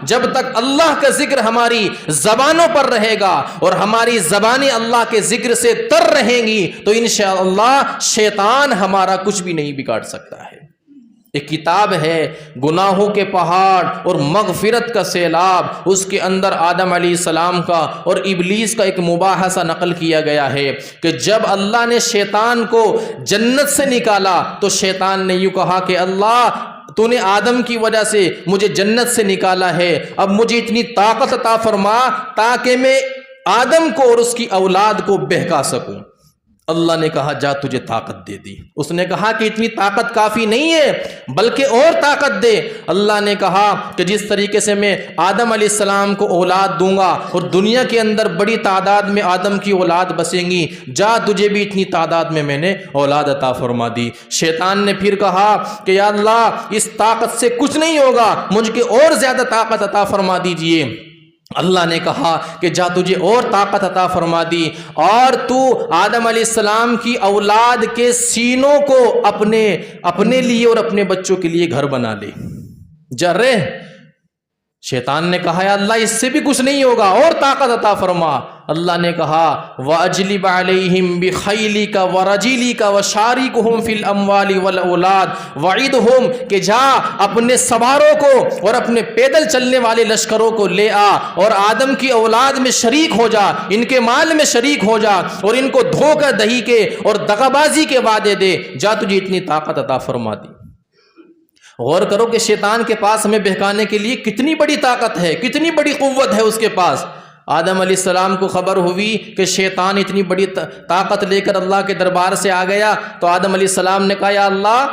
جب تک اللہ کا ذکر ہماری زبانوں پر رہے گا اور ہماری زبانیں اللہ کے ذکر سے تر رہیں گی تو انشاءاللہ شیطان ہمارا کچھ بھی نہیں بگاڑ سکتا ہے۔ ایک کتاب ہے گناہوں کے پہاڑ اور مغفرت کا سیلاب، اس کے اندر آدم علیہ السلام کا اور ابلیس کا ایک مباحثہ نقل کیا گیا ہے کہ جب اللہ نے شیطان کو جنت سے نکالا تو شیطان نے یوں کہا کہ اللہ تو نے آدم کی وجہ سے مجھے جنت سے نکالا ہے، اب مجھے اتنی طاقت عطا فرما تاکہ میں آدم کو اور اس کی اولاد کو بہکا سکوں۔ اللہ نے کہا جا تجھے طاقت دے دی۔ اس نے کہا کہ اتنی طاقت کافی نہیں ہے بلکہ اور طاقت دے۔ اللہ نے کہا کہ جس طریقے سے میں آدم علیہ السلام کو اولاد دوں گا اور دنیا کے اندر بڑی تعداد میں آدم کی اولاد بسیں گی، جا تجھے بھی اتنی تعداد میں نے اولاد عطا فرما دی۔ شیطان نے پھر کہا کہ یا اللہ اس طاقت سے کچھ نہیں ہوگا، مجھ کے اور زیادہ طاقت عطا فرما دیجئے۔ اللہ نے کہا کہ جا تجھے اور طاقت عطا فرما دی اور تو آدم علیہ السلام کی اولاد کے سینوں کو اپنے لیے اور اپنے بچوں کے لیے گھر بنا لے، جا رہے۔ شیطان نے کہا یا اللہ اس سے بھی کچھ نہیں ہوگا، اور طاقت عطا فرما۔ اللہ نے کہا وَأَجْلِبْ عَلَيْهِمْ بِخَيْلِكَ وَرَجِلِكَ وَشَارِكُهُمْ فِي الْأَمْوَالِ وَالْأَوْلَادِ وَعِدْهُمْ کہ جا اپنے سواروں کو اور اپنے پیدل چلنے والے لشکروں کو لے آ اور آدم کی اولاد میں شریک ہو جا، ان کے مال میں شریک ہو جا اور ان کو دھوکہ دہی کے اور دغابازی کے وعدے دے، جا تجھے اتنی طاقت عطا فرما دی۔ غور کرو کہ شیطان کے پاس ہمیں بہکانے کے لیے کتنی بڑی طاقت ہے، کتنی بڑی قوت ہے اس کے پاس۔ آدم علیہ السلام کو خبر ہوئی کہ شیطان اتنی بڑی طاقت لے کر اللہ کے دربار سے آ گیا تو آدم علیہ السلام نے کہا یا اللہ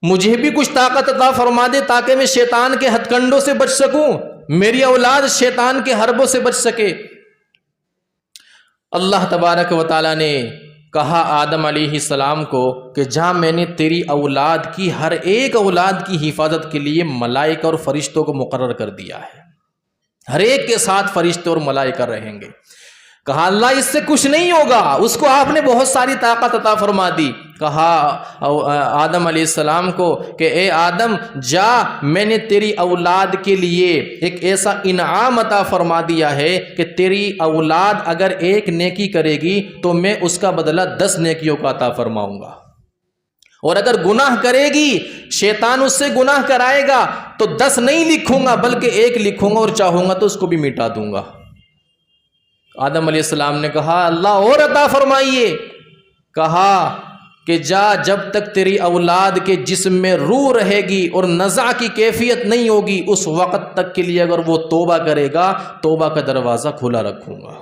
مجھے بھی کچھ طاقت عطا فرما دے تاکہ میں شیطان کے ہتھ کنڈوں سے بچ سکوں، میری اولاد شیطان کے حربوں سے بچ سکے۔ اللہ تبارک و تعالی نے کہا آدم علیہ السلام کو کہ جہاں میں نے تیری اولاد کی ہر ایک اولاد کی حفاظت کے لیے ملائکہ اور فرشتوں کو مقرر کر دیا ہے، ہر ایک کے ساتھ فرشتے اور ملائکہ رہیں گے۔ کہا اللہ اس سے کچھ نہیں ہوگا، اس کو آپ نے بہت ساری طاقت عطا فرما دی۔ کہا آدم علیہ السلام کو کہ اے آدم جا میں نے تیری اولاد کے لیے ایک ایسا انعام عطا فرما دیا ہے کہ تیری اولاد اگر ایک نیکی کرے گی تو میں اس کا بدلہ 10 نیکیوں کا عطا فرماؤں گا، اور اگر گناہ کرے گی شیطان اس سے گناہ کرائے گا تو 10 نہیں لکھوں گا بلکہ 1 لکھوں گا اور چاہوں گا تو اس کو بھی مٹا دوں گا۔ آدم علیہ السلام نے کہا اللہ اور عطا فرمائیے۔ کہا کہ جا جب تک تیری اولاد کے جسم میں روح رہے گی اور نزع کی کیفیت نہیں ہوگی اس وقت تک کے لیے اگر وہ توبہ کرے گا توبہ کا دروازہ کھلا رکھوں گا۔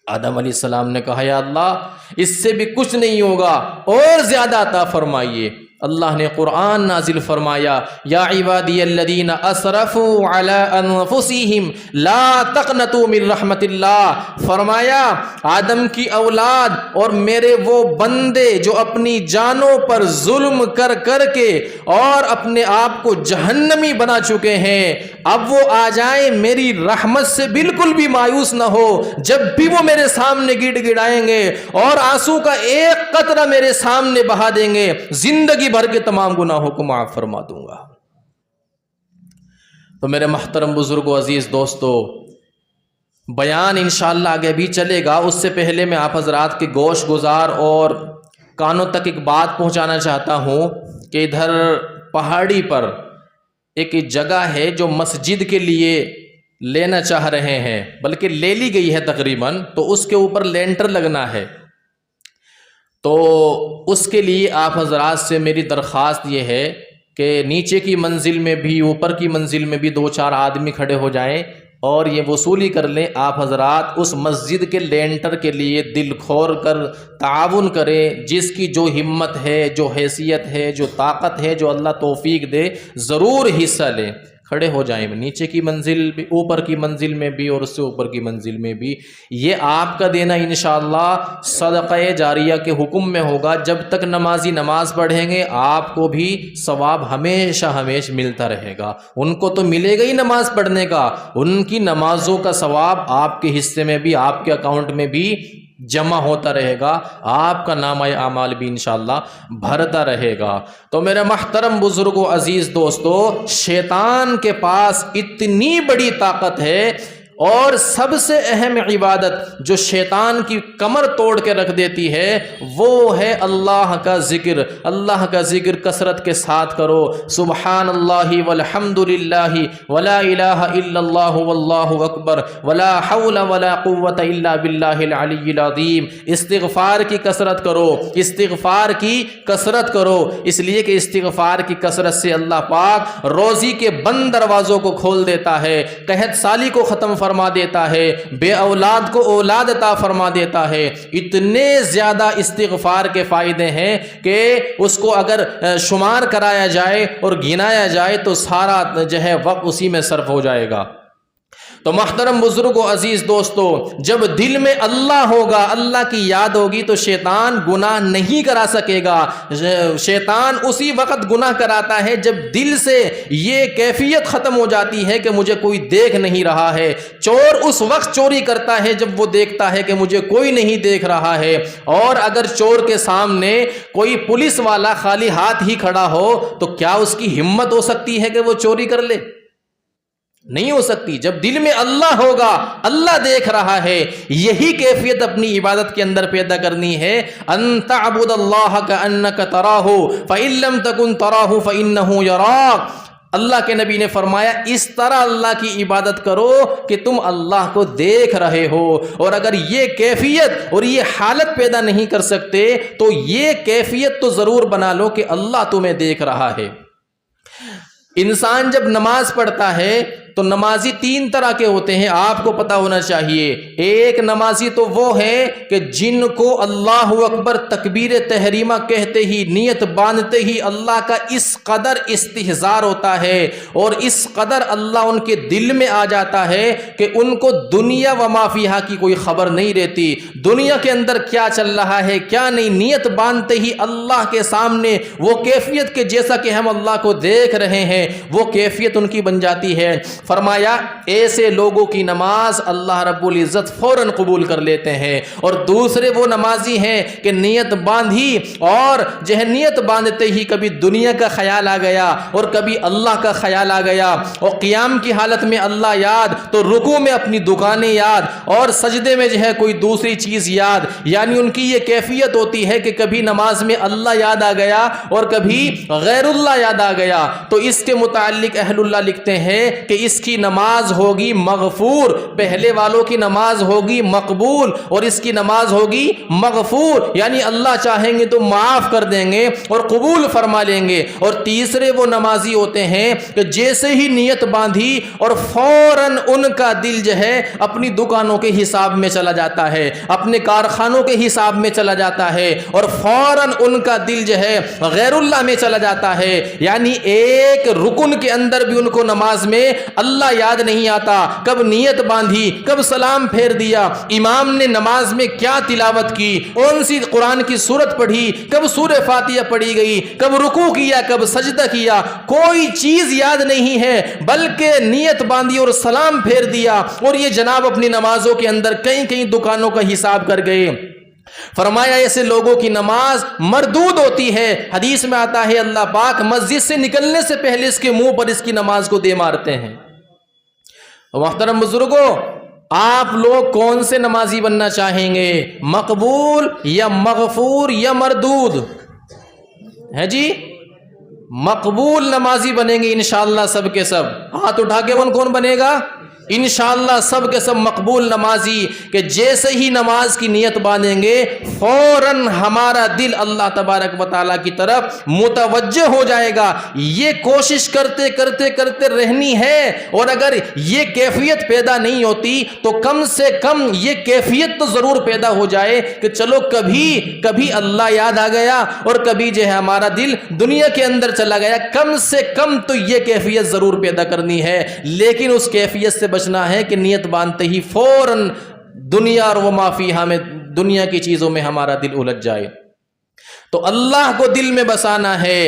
آدم علیہ السلام نے کہا یا اللہ اس سے بھی کچھ نہیں ہوگا، اور زیادہ عطا فرمائیے۔ اللہ نے قرآن نازل فرمایا یا عبادی الذین اسرفوا علی انفسہم لا تقنطوا من رحمت اللہ، فرمایا آدم کی اولاد اور میرے وہ بندے جو اپنی جانوں پر ظلم کر کر کے اور اپنے آپ کو جہنمی بنا چکے ہیں، اب وہ آ جائیں میری رحمت سے بالکل بھی مایوس نہ ہو، جب بھی وہ میرے سامنے گڑ گڑائیں گے اور آنسو کا ایک قطرہ میرے سامنے بہا دیں گے زندگی بھر کے تمام گناہوں کو معاف فرما دوں گا۔ تو میرے محترم بزرگوں، عزیز دوستو، بیان انشاءاللہ آگے بھی چلے گا، اس سے پہلے میں آپ حضرات کے گوش گزار اور کانوں تک ایک بات پہنچانا چاہتا ہوں کہ ادھر پہاڑی پر ایک جگہ ہے جو مسجد کے لیے لینا چاہ رہے ہیں، بلکہ لے لی گئی ہے تقریباً، تو اس کے اوپر لینٹر لگنا ہے۔ تو اس کے لیے آپ حضرات سے میری درخواست یہ ہے کہ نیچے کی منزل میں بھی اوپر کی منزل میں بھی 2-4 آدمی کھڑے ہو جائیں اور یہ وصولی کر لیں، آپ حضرات اس مسجد کے لینٹر کے لیے دل کھول کر تعاون کریں، جس کی جو ہمت ہے، جو حیثیت ہے، جو طاقت ہے، جو اللہ توفیق دے، ضرور حصہ لیں۔ کھڑے ہو جائیں، نیچے کی منزل بھی، اوپر کی منزل میں بھی اور اس سے اوپر کی منزل میں بھی۔ یہ آپ کا دینا انشاءاللہ صدقہ جاریہ کے حکم میں ہوگا، جب تک نمازی نماز پڑھیں گے آپ کو بھی ثواب ہمیشہ ملتا رہے گا۔ ان کو تو ملے گا ہی نماز پڑھنے کا، ان کی نمازوں کا ثواب آپ کے حصے میں بھی، آپ کے اکاؤنٹ میں بھی جمع ہوتا رہے گا، آپ کا نامہ اعمال بھی انشاءاللہ بھرتا رہے گا۔ تو میرے محترم بزرگوں، عزیز دوستو، شیطان کے پاس اتنی بڑی طاقت ہے، اور سب سے اہم عبادت جو شیطان کی کمر توڑ کے رکھ دیتی ہے وہ ہے اللہ کا ذکر۔ اللہ کا ذکر کثرت کے ساتھ کرو، سبحان اللہ والحمد للہ ولا الہ الا اللہ واللہ اکبر ولا حول ولا قوت الا باللہ العلی العظیم۔ استغفار کی کثرت کرو، استغفار کی کثرت کرو، اس لیے کہ استغفار کی کثرت سے اللہ پاک روزی کے بند دروازوں کو کھول دیتا ہے، قحط سالی کو ختم فرما دیتا ہے، بے اولاد کو اولاد عطا فرما دیتا ہے۔ اتنے زیادہ استغفار کے فائدے ہیں کہ اس کو اگر شمار کرایا جائے اور گنایا جائے تو سارا جو ہے وقت اسی میں صرف ہو جائے گا۔ تو محترم بزرگوں، عزیز دوستو، جب دل میں اللہ ہوگا، اللہ کی یاد ہوگی تو شیطان گناہ نہیں کرا سکے گا۔ شیطان اسی وقت گناہ کراتا ہے جب دل سے یہ کیفیت ختم ہو جاتی ہے کہ مجھے کوئی دیکھ نہیں رہا ہے۔ چور اس وقت چوری کرتا ہے جب وہ دیکھتا ہے کہ مجھے کوئی نہیں دیکھ رہا ہے، اور اگر چور کے سامنے کوئی پولیس والا خالی ہاتھ ہی کھڑا ہو تو کیا اس کی ہمت ہو سکتی ہے کہ وہ چوری کر لے؟ نہیں ہو سکتی۔ جب دل میں اللہ ہوگا، اللہ دیکھ رہا ہے، یہی کیفیت اپنی عبادت کے اندر پیدا کرنی ہے۔ ان تعبد اللہ کأنک تراہ فإن لم تکن تراہ فإنہ یراک۔ اللہ کے نبی نے فرمایا اس طرح اللہ کی عبادت کرو کہ تم اللہ کو دیکھ رہے ہو، اور اگر یہ کیفیت اور یہ حالت پیدا نہیں کر سکتے تو یہ کیفیت تو ضرور بنا لو کہ اللہ تمہیں دیکھ رہا ہے۔ انسان جب نماز پڑھتا ہے تو نمازی تین طرح کے ہوتے ہیں، آپ کو پتہ ہونا چاہیے۔ ایک نمازی تو وہ ہے کہ جن کو اللہ اکبر تکبیر تحریمہ کہتے ہی، نیت باندھتے ہی اللہ کا اس قدر استحضار ہوتا ہے اور اس قدر اللہ ان کے دل میں آ جاتا ہے کہ ان کو دنیا و ما فیہا کی کوئی خبر نہیں رہتی، دنیا کے اندر کیا چل رہا ہے کیا نہیں۔ نیت باندھتے ہی اللہ کے سامنے وہ کیفیت کہ جیسا کہ ہم اللہ کو دیکھ رہے ہیں، وہ کیفیت ان کی بن جاتی ہے۔ فرمایا ایسے لوگوں کی نماز اللہ رب العزت فوراً قبول کر لیتے ہیں۔ اور دوسرے وہ نمازی ہیں کہ نیت باندھی اور جو ہے نیت باندھتے ہی کبھی دنیا کا خیال آ گیا اور کبھی اللہ کا خیال آ گیا، اور قیام کی حالت میں اللہ یاد تو رکوع میں اپنی دکانیں یاد، اور سجدے میں جو ہے کوئی دوسری چیز یاد۔ یعنی ان کی یہ کیفیت ہوتی ہے کہ کبھی نماز میں اللہ یاد آ گیا اور کبھی غیر اللہ یاد آ گیا۔ تو اس کے متعلق اہل اللہ لکھتے ہیں کہ اس کی نماز ہوگی مغفور، پہلے والوں کی نماز ہوگی مقبول اور اس کی نماز ہوگی مغفور، یعنی اللہ چاہیں گے تو معاف کر دیں گے اور قبول فرما لیں گے۔ اور تیسرے وہ نمازی ہوتے ہیں کہ جیسے ہی نیت باندھی اور فوراً ان کا دل جو ہے اپنی دکانوں کے حساب میں چلا جاتا ہے، اپنے کارخانوں کے حساب میں چلا جاتا ہے، اور فوراً ان کا دل جو ہے غیر اللہ میں چلا جاتا ہے۔ یعنی ایک رکن کے اندر بھی ان کو نماز میں اللہ یاد نہیں آتا، کب نیت باندھی، کب سلام پھیر دیا، امام نے نماز میں کیا تلاوت کی، کون سی قرآن کی سورت پڑھی، کب سورہ فاتحہ پڑھی گئی، کب رکوع کیا، کب سجدہ کیا، کوئی چیز یاد نہیں ہے، بلکہ نیت باندھی اور سلام پھیر دیا، اور یہ جناب اپنی نمازوں کے اندر کئی کئی دکانوں کا حساب کر گئے۔ فرمایا ایسے لوگوں کی نماز مردود ہوتی ہے۔ حدیث میں آتا ہے اللہ پاک مسجد سے نکلنے سے پہلے اس کے منہ پر اس کی نماز کو دے مارتے ہیں۔ محترم بزرگوں، آپ لوگ کون سے نمازی بننا چاہیں گے؟ مقبول یا مغفور یا مردود؟ ہے جی، مقبول نمازی بنیں گے انشاءاللہ سب کے سب۔ ہاتھ اٹھا کے کون بنے گا؟ انشاءاللہ سب کے سب مقبول نمازی، کہ جیسے ہی نماز کی نیت باندھیں گے فوراً ہمارا دل اللہ تبارک و تعالیٰ کی طرف متوجہ ہو جائے گا۔ یہ کوشش کرتے کرتے کرتے رہنی ہے، اور اگر یہ کیفیت پیدا نہیں ہوتی تو کم سے کم یہ کیفیت تو ضرور پیدا ہو جائے کہ چلو کبھی اللہ یاد آ گیا اور کبھی جو ہے ہمارا دل دنیا کے اندر چلا گیا۔ کم سے کم تو یہ کیفیت ضرور پیدا کرنی ہے، لیکن اس کیفیت سے بچنا ہے کہ نیت باندھتے ہی فوراً دنیا اور وہ ما فیہا میں، دنیا کی چیزوں میں ہمارا دل الجھ جائے۔ تو اللہ کو دل میں بسانا ہے۔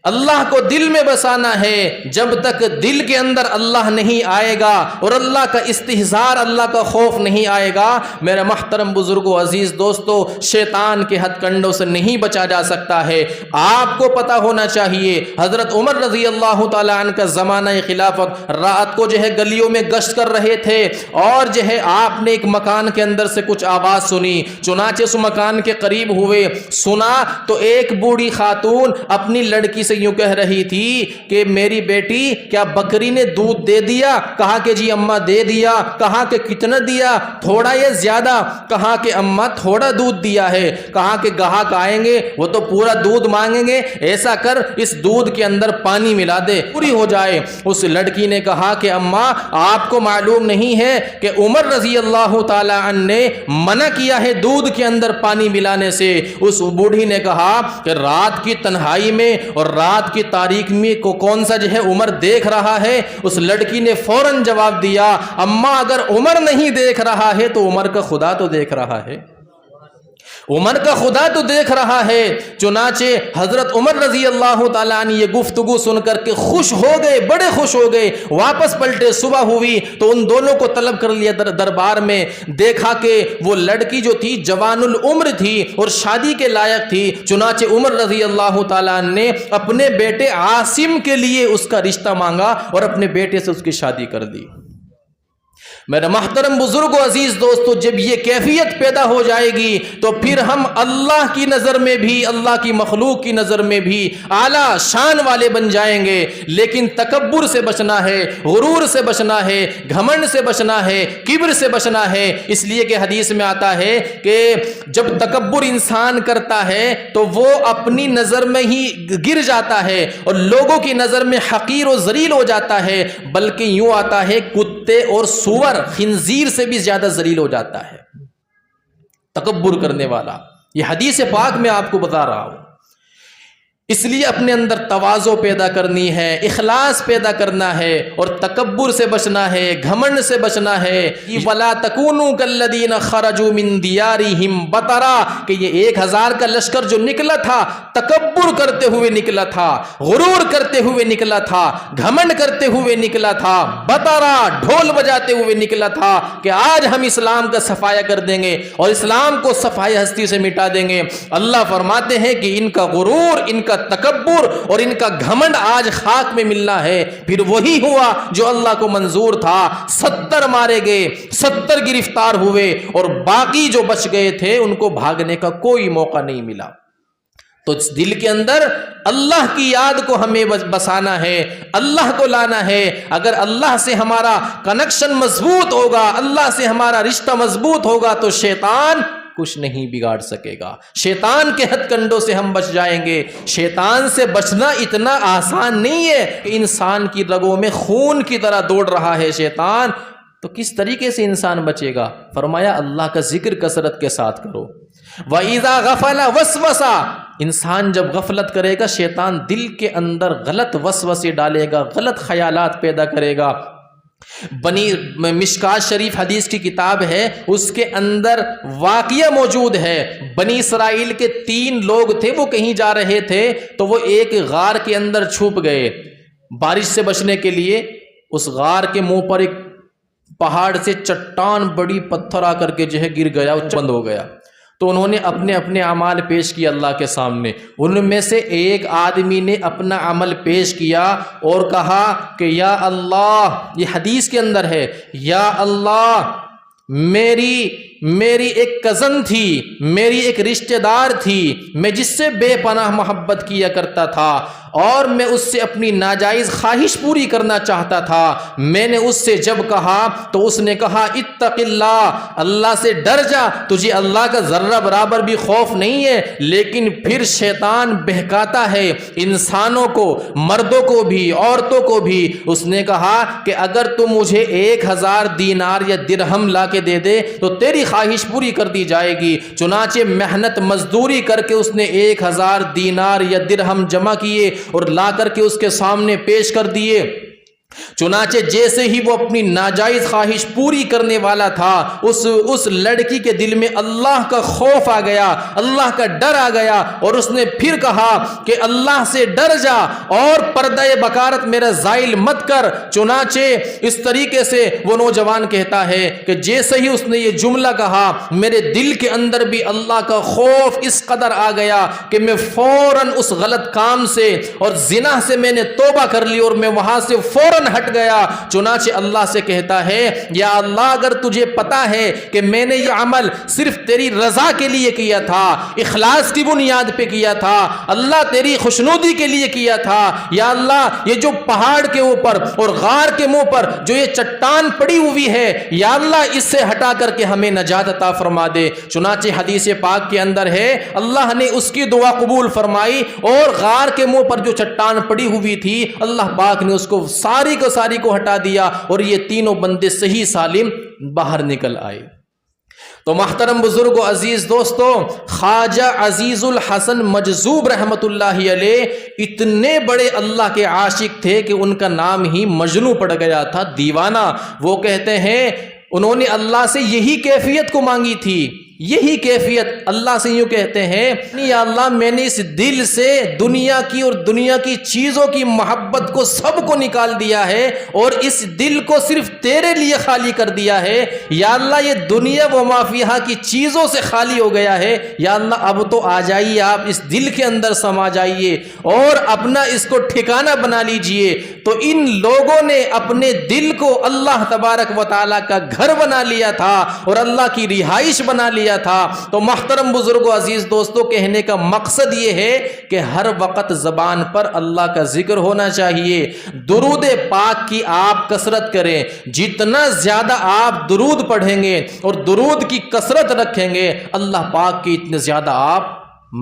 اللہ کو دل میں بسانا ہے. جب تک دل کے اندر اللہ نہیں آئے گا اور اللہ کا استحضار، اللہ کا خوف نہیں آئے گا، میرے محترم بزرگوں، عزیز دوستو، شیطان کے ہتھ کنڈوں سے نہیں بچا جا سکتا ہے. آپ کو پتا ہونا چاہیے حضرت عمر رضی اللہ تعالیٰ عنہ کا زمانہ خلافت، رات کو جو ہے گلیوں میں گشت کر رہے تھے اور جو ہے آپ نے ایک مکان کے اندر سے کچھ آواز سنی. چنانچہ اس مکان کے قریب ہوئے، سنا تو ایک بوڑھی خاتون اپنی لڑکی سے یوں کہہ رہی تھی کہ میری بیٹی کیا بکری نے دودھ دے دیا؟ کہا کہ جی اماں دے دیا. کہا کہ کتنا دیا؟ تھوڑا یا زیادہ؟ کہا کہ اماں تھوڑا دودھ دیا ہے. کہا کہ گاہک آئیں گے وہ تو پورا دودھ مانگیں گے، ایسا کر اس دودھ کے اندر پانی ملا دے پوری ہو جائے. اس لڑکی نے کہا کہ اماں آپ کو معلوم نہیں ہے کہ عمر رضی اللہ تعالی عنہ نے منع کیا ہے دودھ کے اندر پانی ملانے سے. اس بوڑھی نے کہا کہ رات کی تنہائی میں اور رات کی تاریکی میں کو کون سا جو ہے عمر دیکھ رہا ہے؟ اس لڑکی نے فوراً جواب دیا، اماں اگر عمر نہیں دیکھ رہا ہے تو عمر کا خدا تو دیکھ رہا ہے، عمر کا خدا تو دیکھ رہا ہے. چنانچہ حضرت عمر رضی اللہ تعالیٰ عنہ یہ گفتگو سن کر کے خوش ہو گئے، بڑے خوش ہو گئے. واپس پلٹے، صبح ہوئی تو ان دونوں کو طلب کر لیا دربار میں. دیکھا کہ وہ لڑکی جو تھی جوان العمر تھی اور شادی کے لائق تھی. چنانچہ عمر رضی اللہ تعالیٰ عنہ نے اپنے بیٹے عاصم کے لیے اس کا رشتہ مانگا اور اپنے بیٹے سے اس کی شادی کر دی. میرے محترم بزرگ و عزیز دوستو، جب یہ کیفیت پیدا ہو جائے گی تو پھر ہم اللہ کی نظر میں بھی، اللہ کی مخلوق کی نظر میں بھی اعلیٰ شان والے بن جائیں گے. لیکن تکبر سے بچنا ہے، غرور سے بچنا ہے، گھمنڈ سے بچنا ہے، کبر سے بچنا ہے. اس لیے کہ حدیث میں آتا ہے کہ جب تکبر انسان کرتا ہے تو وہ اپنی نظر میں ہی گر جاتا ہے اور لوگوں کی نظر میں حقیر و ذلیل ہو جاتا ہے، بلکہ یوں آتا ہے کتے اور سور، خنزیر سے بھی زیادہ ذلیل ہو جاتا ہے تکبر کرنے والا. یہ حدیث پاک میں آپ کو بتا رہا ہوں. اس لیے اپنے اندر تواضع پیدا کرنی ہے، اخلاص پیدا کرنا ہے اور تکبر سے بچنا ہے، گھمنڈ سے بچنا ہے. وَلَا تَكُونُوا كَالَّذِينَ خَرَجُوا مِن دِيَارِهِمْ بَطَرًا، کہ یہ 1000 کا لشکر جو نکلا تھا تکبر کرتے ہوئے نکلا تھا، غرور کرتے ہوئے نکلا تھا، گھمنڈ کرتے ہوئے نکلا تھا، بطرا ڈھول بجاتے ہوئے نکلا تھا کہ آج ہم اسلام کا صفایا کر دیں گے اور اسلام کو صفائی ہستی سے مٹا دیں گے. اللہ فرماتے ہیں کہ ان کا غرور، ان کا تکبر اور ان کا گھمنڈ آج خاک میں ملنا ہے. پھر وہی ہوا جو اللہ کو منظور تھا. 70 مارے گئے، 70 گرفتار ہوئے اور باقی جو بچ گئے تھے ان کو بھاگنے کا کوئی موقع نہیں ملا. تو اس دل کے اندر اللہ کی یاد کو ہمیں بسانا ہے، اللہ کو لانا ہے. اگر اللہ سے ہمارا کنیکشن مضبوط ہوگا، اللہ سے ہمارا رشتہ مضبوط ہوگا تو شیطان کچھ نہیں بگاڑ سکے گا. شیطان کے ہتھ کنڈوں سے ہم بچ جائیں گے. شیطان سے بچنا اتنا آسان نہیں ہے کہ انسان کی رگوں میں خون کی طرح دوڑ رہا ہے شیطان. تو کس طریقے سے انسان بچے گا؟ فرمایا اللہ کا ذکر کثرت کے ساتھ کرو. وَإِذَا غَفَلَ وَسْوَسَ، انسان جب غفلت کرے گا شیطان دل کے اندر غلط وسوسے ڈالے گا، غلط خیالات پیدا کرے گا. مشکات شریف حدیث کی کتاب ہے، اس کے اندر واقعہ موجود ہے. بنی اسرائیل کے 3 لوگ تھے، وہ کہیں جا رہے تھے تو وہ ایک غار کے اندر چھپ گئے. بارش سے بچنے کے لیے اس غار کے منہ پر ایک پہاڑ سے چٹان بڑی پتھر آ کر کے جو ہے گر گیا، بند ہو گیا. تو انہوں نے اپنے اپنے اعمال پیش کیے اللہ کے سامنے. ان میں سے ایک آدمی نے اپنا عمل پیش کیا اور کہا کہ یا اللہ، یہ حدیث کے اندر ہے، یا اللہ میری ایک کزن تھی، میری ایک رشتہ دار تھی، میں جس سے بے پناہ محبت کیا کرتا تھا اور میں اس سے اپنی ناجائز خواہش پوری کرنا چاہتا تھا. میں نے اس سے جب کہا تو اس نے کہا اتق اللہ، اللہ سے ڈر جا، تجھے اللہ کا ذرہ برابر بھی خوف نہیں ہے. لیکن پھر شیطان بہکاتا ہے انسانوں کو، مردوں کو بھی، عورتوں کو بھی. اس نے کہا کہ اگر تم مجھے 1000 دینار یا درہم لا کے دے دے تو تیری خواہش پوری کر دی جائے گی. چنانچہ محنت مزدوری کر کے اس نے 1000 دینار یا درہم جمع کیے اور لا کر کے اس کے سامنے پیش کر دیے. چنانچہ جیسے ہی وہ اپنی ناجائز خواہش پوری کرنے والا تھا، اس لڑکی کے دل میں اللہ کا خوف آ گیا، اللہ کا ڈر آ گیا، اور اس نے پھر کہا کہ اللہ سے ڈر جا اور پردہ بکارت میرا زائل مت کر۔ چنانچہ اس طریقے سے وہ نوجوان کہتا ہے کہ جیسے ہی اس نے یہ جملہ کہا، میرے دل کے اندر بھی اللہ کا خوف اس قدر آ گیا کہ میں فوراً اس غلط کام سے اور زنا سے میں نے توبہ کر لی اور میں وہاں سے فوراً ہٹ گیا۔ چنانچہ اللہ سے کہتا ہے، یا اللہ اگر تجھے پتا ہے کہ میں نے یہ عمل صرف تیری رضا کے لیے کیا تھا، اخلاص کی بنیاد پہ کیا تھا، اللہ تیری خوشنودی کے لیے کیا تھا، یا اللہ یہ جو پہاڑ کے اوپر اور غار کے منہ پر جو یہ چٹان پڑی ہوئی ہے، یا اللہ اس سے ہٹا کر کے ہمیں نجات عطا فرما دے۔ چنانچہ حدیث پاک کے اندر ہے اللہ نے اس کی دعا قبول فرمائی، اور غار کے منہ پر جو چٹان پڑی ہوئی تھی اللہ پاک نے اس کو ساری کو ہٹا دیا، اور یہ تینوں بندے صحیح سالم باہر نکل آئے۔ تو محترم بزرگ و عزیز دوستو، خواجہ عزیز الحسن مجذوب رحمت اللہ علیہ اتنے بڑے اللہ کے عاشق تھے کہ ان کا نام ہی مجنوں پڑ گیا تھا، دیوانہ۔ وہ کہتے ہیں انہوں نے اللہ سے یہی کیفیت کو مانگی تھی، یہی کیفیت اللہ سے یوں کہتے ہیں، یا اللہ میں نے اس دل سے دنیا کی اور دنیا کی چیزوں کی محبت کو سب کو نکال دیا ہے، اور اس دل کو صرف تیرے لیے خالی کر دیا ہے۔ یا اللہ یہ دنیا و ما فیہا کی چیزوں سے خالی ہو گیا ہے، یا اللہ اب تو آ جائیے، آپ اس دل کے اندر سما جائیے اور اپنا اس کو ٹھکانہ بنا لیجئے۔ تو ان لوگوں نے اپنے دل کو اللہ تبارک و تعالیٰ کا گھر بنا لیا تھا اور اللہ کی رہائش بنا لیا تھا۔ تو محترم بزرگ و عزیز دوستو، کہنے کا مقصد یہ ہے کہ ہر وقت زبان پر اللہ کا ذکر ہونا چاہیے، درود پاک کی آپ کثرت کریں، جتنا زیادہ آپ درود پڑھیں گے اور درود کی کثرت رکھیں گے، اللہ پاک کی اتنے زیادہ آپ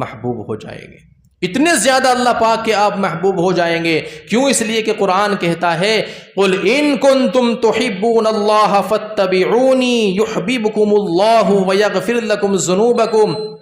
محبوب ہو جائیں گے، اتنے زیادہ اللہ پاک کے آپ محبوب ہو جائیں گے۔ کیوں؟ اس لیے کہ قرآن کہتا ہے قُلْ إِن كُنتُمْ تُحِبُّونَ اللَّهَ فَاتَّبِعُونِي يُحْبِبْكُمُ اللَّهُ وَيَغْفِرْ لَكُمْ ذُنُوبَكُمْ۔